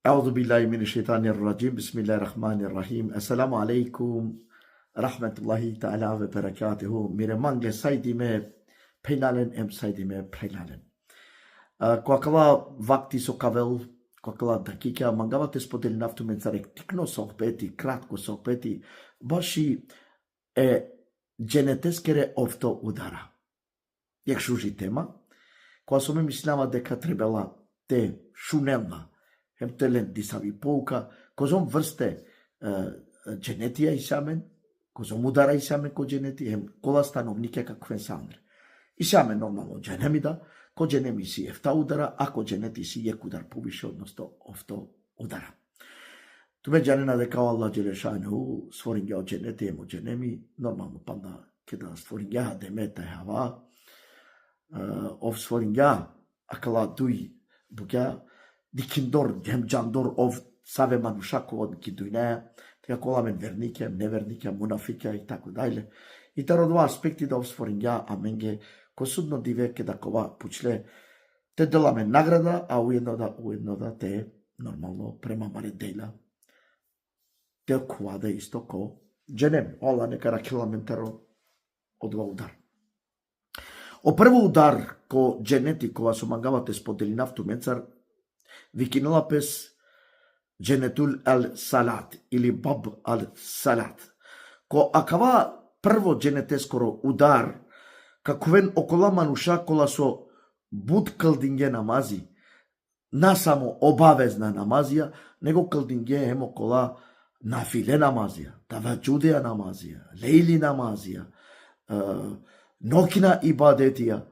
أعوذ بالله من الشيطان الرجيم بسم الله الرحمن الرحيم السلام عليكم رحمة الله تعالى وبركاته ميرمانجل سايديمه пејнален сајдиме прејнален. Коакала вакти со кавел, коакала дакика, мангавате сподели нафтумен царек тикно сохпети, кратко сохпети, баши дженетескере овто удара. Јак шужи тема, која соме мислама дека требала те шунелна, хемтелен дисави поука, козом врсте дженетија и самен, козом удара и самен ко дженети, хем кола становнике каквен самер. И саме нормално дженеми да, ко дженеми си ефта удара, ако дженети си јек удар повише, односто овто удара. Туме джанена дека Аллах Джелешану створинге од дженети емо дженеми, нормално панда кеда створинге демета и хава, ов створинге акала дуј буга, дикиндор, джандор, ов саве манушаковод ки дујнеја, така коламен вернике, невернике, мунафике и така дајле. И тародова аспекти да обсфоринја, а менге ко судно диве ке да кова пучле те деламе награда, а уедно да те нормално према маре дејла. Те куаде исто ко дженем. Ола нека ракеламентаро одва удар. О прво удар ко дженети кога со мангавате сподели нафту менцар викинала пес дженетул ал салат или баб ал салат. Ко акава прво дженетескоро удар, каковен окола мануша кола со буд калдинге намази, насамо обавезна намазија, него калдинге емо кола нафиле намазија, таваджудеја намазија, лейли намазија, нокина ибадетија,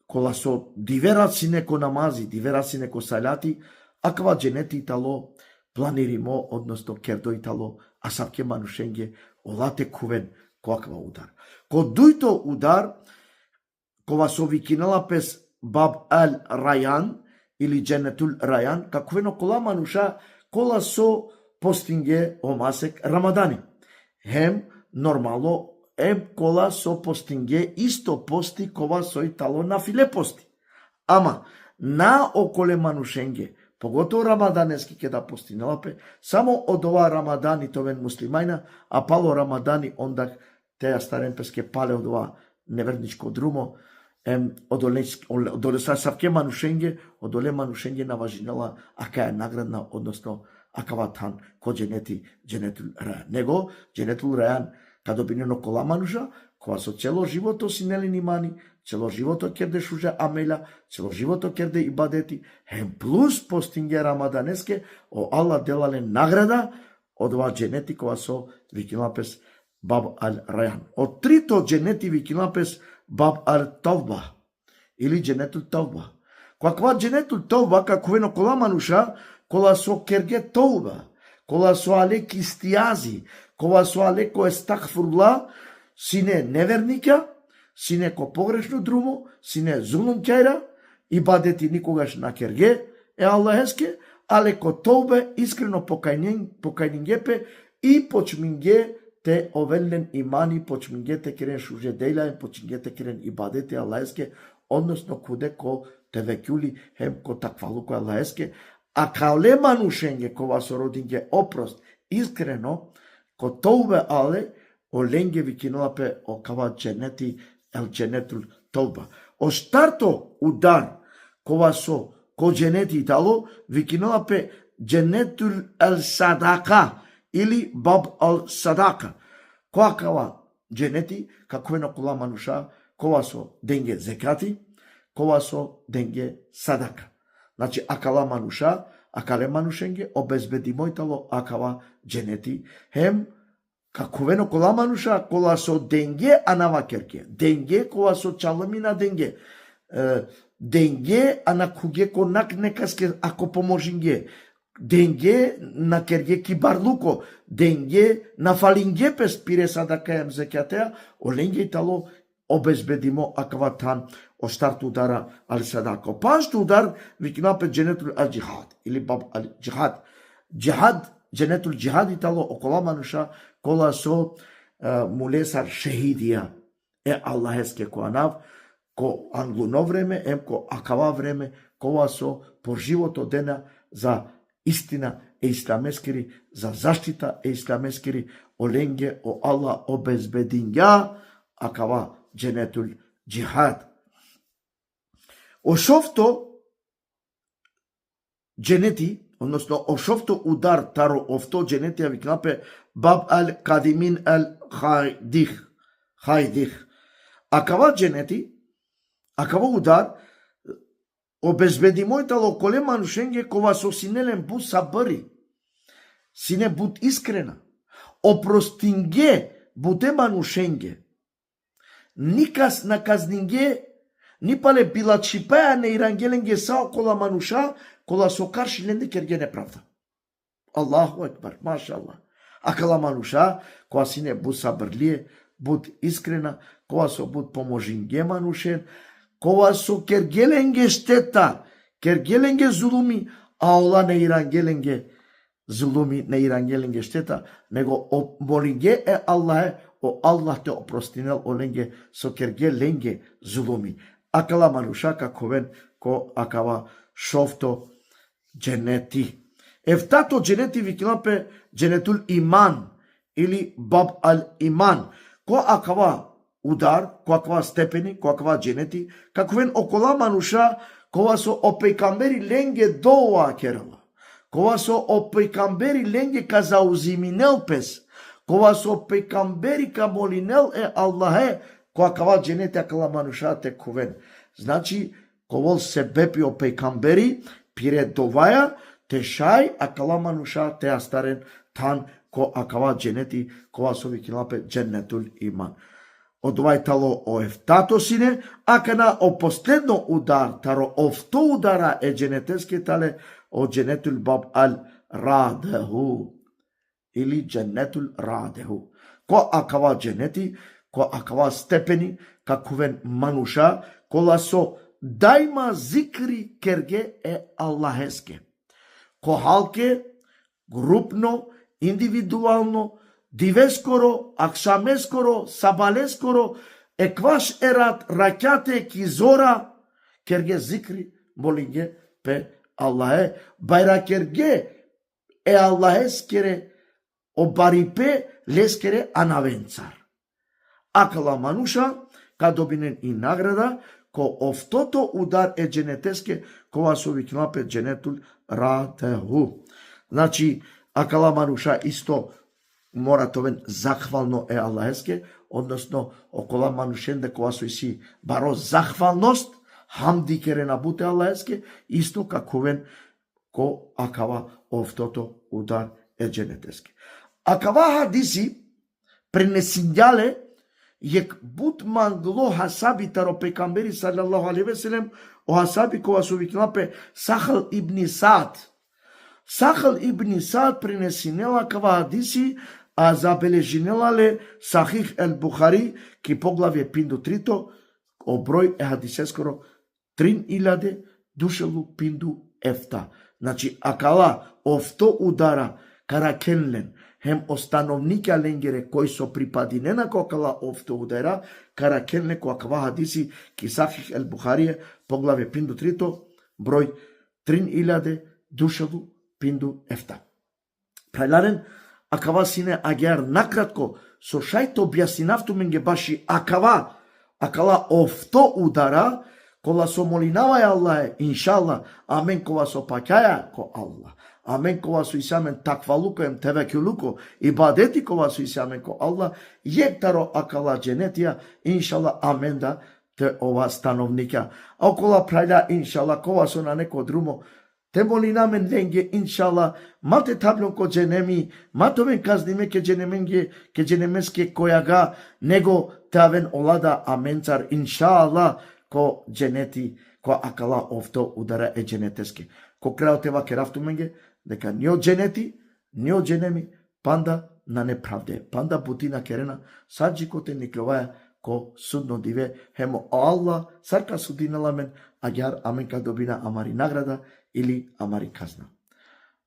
кола со дивераци неко намази, дивераци неко салати, аква дженети тало планиримо, односто кердо и тало, а сапке манушенге олате кувен коаква удар. Ко дујто удар, кога со викинала пес баб ал рајан или дженетул рајан, каквено кола мануша, кола со постинге омасек рамадани. Хем нормално кола со постинге исто пости кова сој тало на филе пости. Ама на околе манушенге, поготово рамаданески ке да постинелапе, само од ова рамадани товен муслимајна, а пало рамадани ондак теја старен песке пале од ова неверничко друмо, одоле савке манушенге, одоле манушенге наважинела, ака е наградна, односно акава тан ко дженетул рајан. Него, дженетул рајан, кадо бинено кола мануша, која со цело живото синелини мани, цело живото керде шужа амела, цело живото керде ибадети, хем плюс постинге рамаданеске, о Аллах делале награда од ова дженети која со викинапес баб ал рајан. Од трито дженети викинапес баб ал тавба или дженетул тавба. Каква дженетул тавба, каквено кола мануша, кола со керге тавба, кола со алеки истијази, кола со алеко естагфирулла, сине неверника, сине ко погрешно друмо, сине зулум кајра, ибадети никогаш на керге, Аллахеске, але ко тоубе, искрено покајнингепе и почминге те овелен имани, почминге те керен шуже дејлаен, почминге те керен ибадети Аллахеске, односно куде ко те векјули, хем ко таквалу ко Аллахеске, а кале манушенге кова со родинге опрост, искрено, ко тоубе але, оленге викинулапе окава дженети ел дженетул толба. О старто удар кова со ко дженети тало викинулапе дженетул ел садака или баб ал садака. Коакава дженети каквено кола мануша кова со денге зекати, кова со денге садака. Значи акала мануша, акале манушенге обезбеди мојтало акава дженети хем каковено кола мануша, кола со денге, а на вакерке. Денге, кола со чаламина денге. Денге, а на куге конак некаске, ако поможинге. Денге, на керге кибарлуко. Денге, на фалинге пес пире садака ем зекјатеа, оленге и тало обезбедимо акватан о старт удара али садака. Паншто удар, викинапе дженетул ал джихад, или баб ал джихад. Джихад, дженетул джихад и тало окола мануша, кола со мулесар шехидија е Аллахеске коанав, ко англуно време, ко акава време, кола со по живото дена за истина е исламескири, за заштита е исламескири, оленге о Аллах обезбединја, акава дженетул джихад. Ошовто дженети, односно ошовто удар таро овто дженети викнапе баб ал кадимин ал хайдих. Акава дженети, акава удар обезбеди мојтало коле манушенге кова со синелен бут сабари, сине бут искрена, опростинге буте манушенге, никас наказнинге, ни пале била чипеа не ирангеленге сао кола мануша, кола со каршиленде керге неправда. Аллаху екбар, маша Аллах. Акала мануша, која сине бут сабрлие, бут искрена, која со бут поможинге манушен, која со кергеленге штета, кергеленге зулуми, а ола не ирангеленге зулуми, не ирангеленге штета, него молинге е Аллах, о Аллах те опростинел оленге со кергеленге зулуми. Акала мануша каковен ко акава шовто дженети. Ефтато дженети викнапе дженетул иман или баб ал иман. Ко акава удар, ко акава степени, ко акава дженети, каковен окола мануша кова со опекамбери ленге доа керала. Кова со опекамбери ленге ка заузиминел пес. Кова со опекамбери ка молинел е Аллахе, ко акава дженети акала мануша те ковен. Значи, ковол се бепи опекамбери, пире доваја, те шај, акала мануша те астарен тан, ко акава дженети, кова со викилапе дженетул иман. Одвајтало о ефтато сине, акана о последно удар, таро овто удара е дженетески тале, о дженетул баб ал радеху, или дженетул радеху. Ко акава дженети, ко акава степени, каковен мануша, кола со дајма зикри керге е Аллахеске. Ко халке, групно, индивидуално, дивескоро, акшамескоро, сабалескоро, екваш ерат, ракјате кизора, керге зикри, молинге пе Аллахе, байра керге е Аллахескере, обарипе лескере анавенцар. Акала мануша, ка добинен и награда, ко овтото удар е дженетеске, кова со викнапе дженетул радеху. Значи, акала мануша исто мора товен захвално е Аллахеске, односно окола манушенде кова со иси баро захвалност, хамди кере набуте Аллахеске, исто каковен ко акава овтото удар е дженетеске. Акава хадиси пренесињале јек бут мангло хасаби таро пекамбери салаллаху алейхи ве селем, о хасаби кога со викнапе Сахал ибн Саад. Сахал ибн Саад пренесинела кава хадиси, а забележинелале Сахих ел Бухари, ки поглавје пинду трито, о број е хадисескоро 3000 душелу пинду ефта. Значи, акала овто удара каракенлен, хем остановника ленгере кој со припадинена кокала овто удара, каракенле која кава хадиси, ки Сахих ел Бухари, поглавје пинду трито, број 3000 душелу пинду ефта. Преларен, акава сине агер накратко, со шајто објаснинавту менге баши акава, акала овто удара, кола со молинавај Аллахе, иншалла, амен кола со пакаја ко Аллах, амен кола со исамен таквалуко ем тевекюлуко, ибадети кола со исамен ко Аллах, јектаро акала дженетија, иншалла, амен да те ова становника. А окола прајда, иншалла, кола со на неко друмо, те молинамен ленге, иншалла, мате таблон ко дженеми, матовен казниме ке дженеменге, ке дженемеске којага, него тавен олада аменцар, иншалла, ко дженети, ко акала овто удара е дженетески. Ко крајот ева ке рафтуменге, дека ни од дженети, ни од дженеми, панда на неправде. Панда бутина керена, саджикоте никловаја, ко судно диве, хемо Аллах, сарка судинала мен, агјар аменка добина амари награда, или амари казна.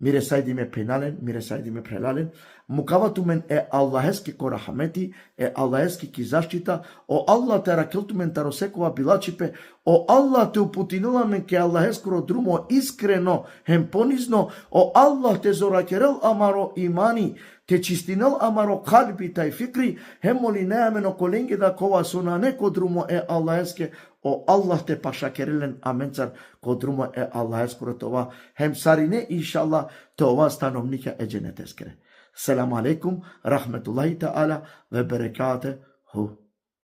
Мире сајдиме пенален, мире сајдиме прелален, мукавату мен е Аллахески ко рахамети, е Аллахески ки заштита, о Аллах те ракелту мен таросекова билачипе, O Allah te uputinola men ke Allah eskoro drumo iskreno, hem ponizno, o Allah te zorakerel amaro imani, te čistinel amaro kalbi taj fikri, hem moli neameno kolenge da kova sona neko drumo Allah eske, o Allah te pašakerelen amencar ko drumo Allah eskoro tova, hem sarine inšallah tova stanovnika cennet eskere. Selamu alaikum, rahmetullahi ta'ala ve berekatuhu.